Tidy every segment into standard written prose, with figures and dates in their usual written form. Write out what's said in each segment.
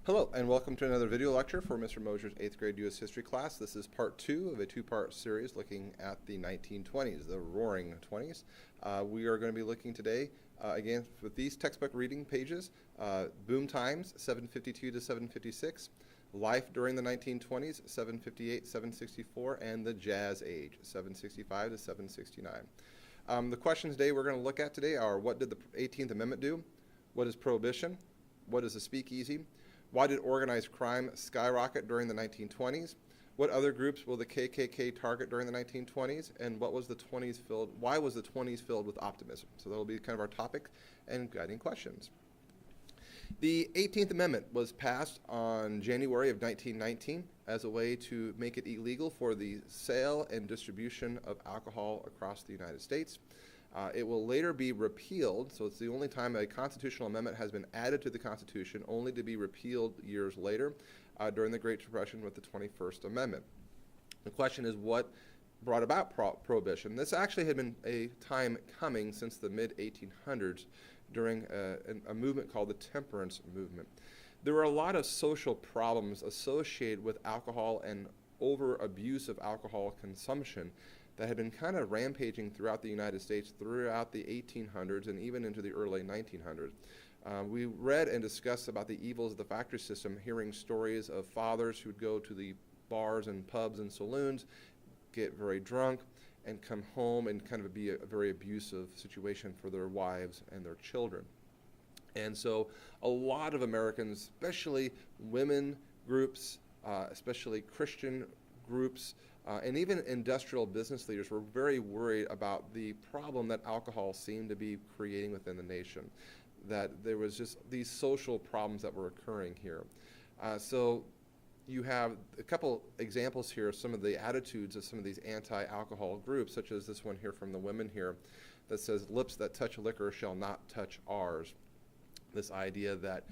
Hello, and welcome to another video lecture for Mr. Mosier's 8th grade U.S. History class. This is part 2 of a two-part series looking at the 1920s, the Roaring 20s. We are going to be looking today, again, with these textbook reading pages, Boom Times, 752 to 756, Life During the 1920s, 758, 764, and the Jazz Age, 765 to 769. The questions today we're going to look at today are: what did the 18th Amendment do? What is Prohibition? What is a Speakeasy? Why did organized crime skyrocket during the 1920s? What other groups will the KKK target during the 1920s? And what was the 20s filled? Why was the 20s filled with optimism? So that will be kind of our topic and guiding questions. The 18th Amendment was passed on January of 1919 as a way to make it illegal for the sale and distribution of alcohol across the United States. It will later be repealed, so it's the only time a constitutional amendment has been added to the Constitution, only to be repealed years later during the Great Depression with the 21st Amendment. The question is, what brought about Prohibition? This actually had been a time coming since the mid-1800s during a movement called the Temperance Movement. There were a lot of social problems associated with alcohol and over-abuse of alcohol consumption that had been kind of rampaging throughout the United States throughout the 1800s and even into the early 1900s. We read and discussed about the evils of the factory system, hearing stories of fathers who'd go to the bars and pubs and saloons, get very drunk, and come home and kind of be a very abusive situation for their wives and their children. And so a lot of Americans, especially women groups, especially Christian groups, and even industrial business leaders were very worried about the problem that alcohol seemed to be creating within the nation, that there was just these social problems that were occurring here. So you have a couple examples here of some of the attitudes of some of these anti-alcohol groups, such as this one here from the women here that says, "Lips that touch liquor shall not touch ours." This idea that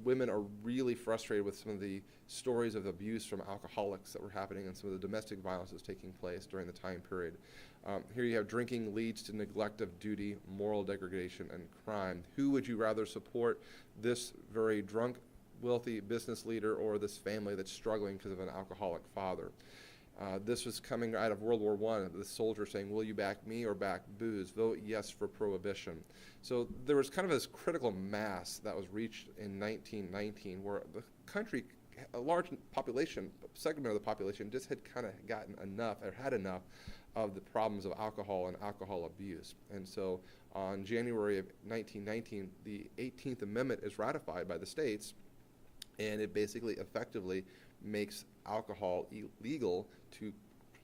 women are really frustrated with some of the stories of abuse from alcoholics that were happening and some of the domestic violence that was taking place during the time period. Here you have drinking leads to neglect of duty, moral degradation, and crime. Who would you rather support, this very drunk, wealthy business leader or this family that's struggling because of an alcoholic father? This was coming out of World War I, the soldier saying, "Will you back me or back booze? Vote yes for Prohibition." So there was kind of this critical mass that was reached in 1919 where the country, a large population, segment of the population just had kind of gotten enough or had enough of the problems of alcohol and alcohol abuse. And so on January of 1919, the 18th Amendment is ratified by the states, and it basically effectively makes alcohol illegal to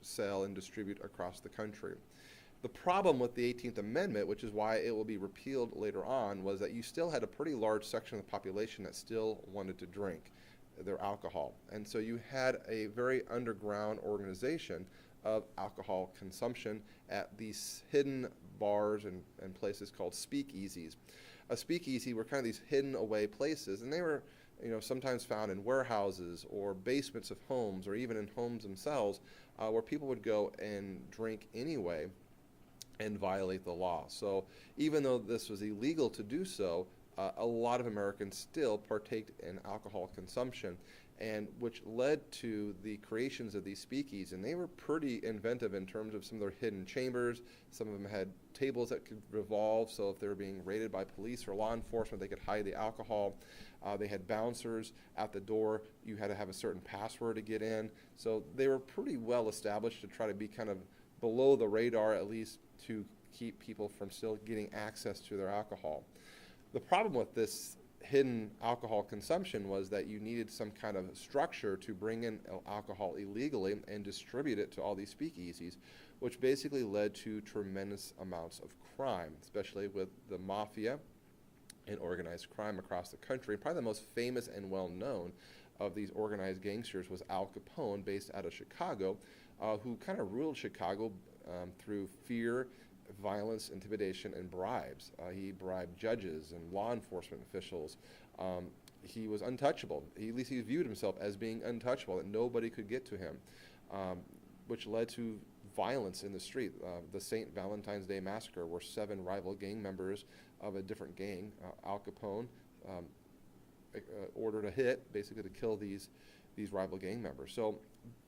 sell and distribute across the country. The problem with the 18th Amendment, which is why it will be repealed later on, was that you still had a pretty large section of the population that still wanted to drink their alcohol. And so you had a very underground organization of alcohol consumption at these hidden bars and places called speakeasies. A speakeasy were kind of these hidden away places, and they were sometimes found in warehouses or basements of homes or even in homes themselves, where people would go and drink anyway and violate the law. So even though this was illegal to do so, a lot of Americans still partaked in alcohol consumption, and which led to the creations of these speakeasies. And they were pretty inventive in terms of some of their hidden chambers. Some of them had tables that could revolve, so if they were being raided by police or law enforcement, they could hide the alcohol. They had bouncers at the door. You had to have a certain password to get in. So they were pretty well established to try to be kind of below the radar, at least to keep people from still getting access to their alcohol. The problem with this hidden alcohol consumption was that you needed some kind of structure to bring in alcohol illegally and distribute it to all these speakeasies, which basically led to tremendous amounts of crime, especially with the mafia and organized crime across the country. Probably the most famous and well-known of these organized gangsters was Al Capone, based out of Chicago, who kind of ruled Chicago through fear, violence, intimidation, and bribes. He bribed judges and law enforcement officials. He was untouchable. At least he viewed himself as being untouchable, that nobody could get to him, which led to violence in the street. The St. Valentine's Day Massacre, where 7 rival gang members of a different gang, Al Capone, ordered a hit, basically to kill these rival gang members. So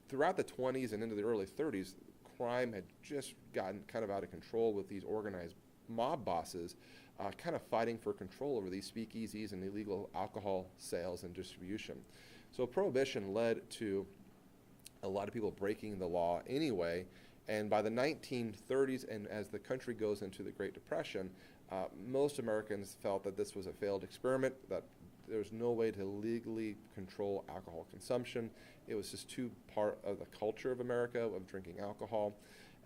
throughout the 20s and into the early 30s, crime had just gotten kind of out of control with these organized mob bosses kind of fighting for control over these speakeasies and illegal alcohol sales and distribution. So Prohibition led to a lot of people breaking the law anyway, and by the 1930s, and as the country goes into the Great Depression, most Americans felt that this was a failed experiment, that there's no way to legally control alcohol consumption. It was just too part of the culture of America of drinking alcohol,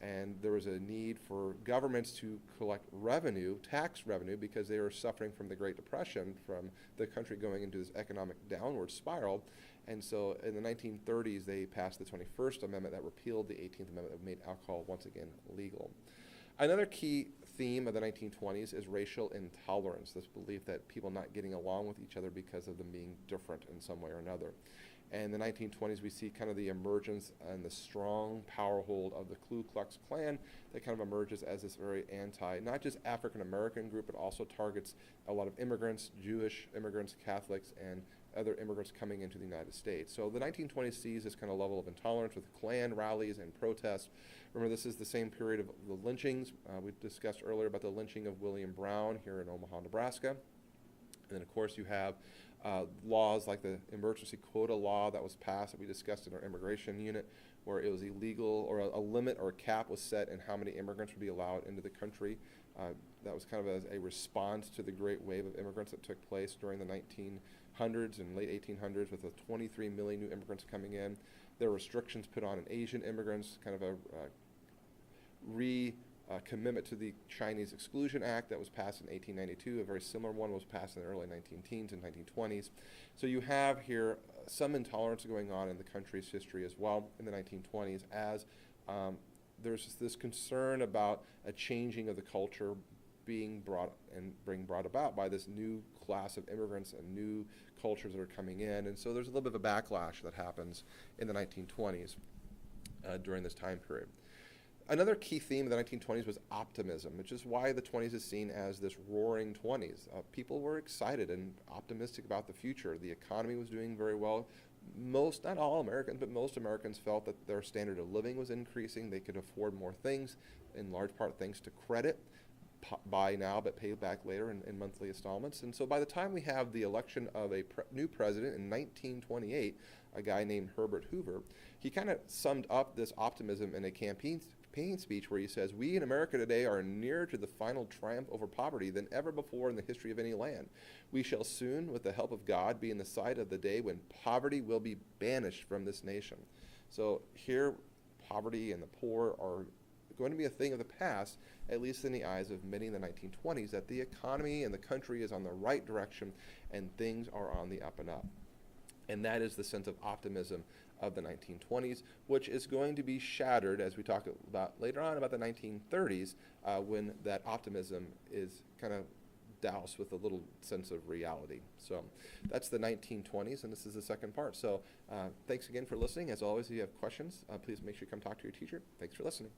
and there was a need for governments to collect revenue, tax revenue, because they were suffering from the Great Depression, from the country going into this economic downward spiral. And so in the 1930s, they passed the 21st Amendment that repealed the 18th Amendment that made alcohol once again legal. Another key theme of the 1920s is racial intolerance, this belief that people not getting along with each other because of them being different in some way or another. And in the 1920s, we see kind of the emergence and the strong power hold of the Ku Klux Klan that kind of emerges as this very not just African-American group, but also targets a lot of immigrants, Jewish immigrants, Catholics, and other immigrants coming into the United States. So the 1920s sees this kind of level of intolerance with Klan rallies and protests. Remember, this is the same period of the lynchings. We discussed earlier about the lynching of William Brown here in Omaha, Nebraska. And then, of course, you have laws like the emergency quota law that was passed that we discussed in our immigration unit, where it was illegal, or a limit or a cap was set in how many immigrants would be allowed into the country. That was kind of as a response to the great wave of immigrants that took place during the 1900s and late 1800s, with the 23 million new immigrants coming in. There were restrictions put on Asian immigrants, kind of a commitment to the Chinese Exclusion Act that was passed in 1892. A very similar one was passed in the early 19-teens and 1920s. So you have here some intolerance going on in the country's history as well in the 1920s, as there's this concern about a changing of the culture being brought about by this new class of immigrants and new cultures that are coming in. And so there's a little bit of a backlash that happens in the 1920s during this time period. Another key theme of the 1920s was optimism, which is why the 20s is seen as this roaring 20s. People were excited and optimistic about the future. The economy was doing very well. Most, not all Americans, but most Americans felt that their standard of living was increasing. They could afford more things, in large part thanks to credit. Buy now but pay back later in monthly installments. And so by the time we have the election of a new president in 1928, a guy named Herbert Hoover, he kind of summed up this optimism in a campaign speech where he says, "We in America today are nearer to the final triumph over poverty than ever before in the history of any land. We shall soon, with the help of God, be in the sight of the day when poverty will be banished from this nation." So here, poverty and the poor are going to be a thing of the past, at least in the eyes of many in the 1920s, that the economy and the country is on the right direction and things are on the up and up. And that is the sense of optimism of the 1920s, which is going to be shattered, as we talk about later on about the 1930s, when that optimism is kind of doused with a little sense of reality. So that's the 1920s, and this is the second part. So thanks again for listening. As always, if you have questions, please make sure you come talk to your teacher. Thanks for listening.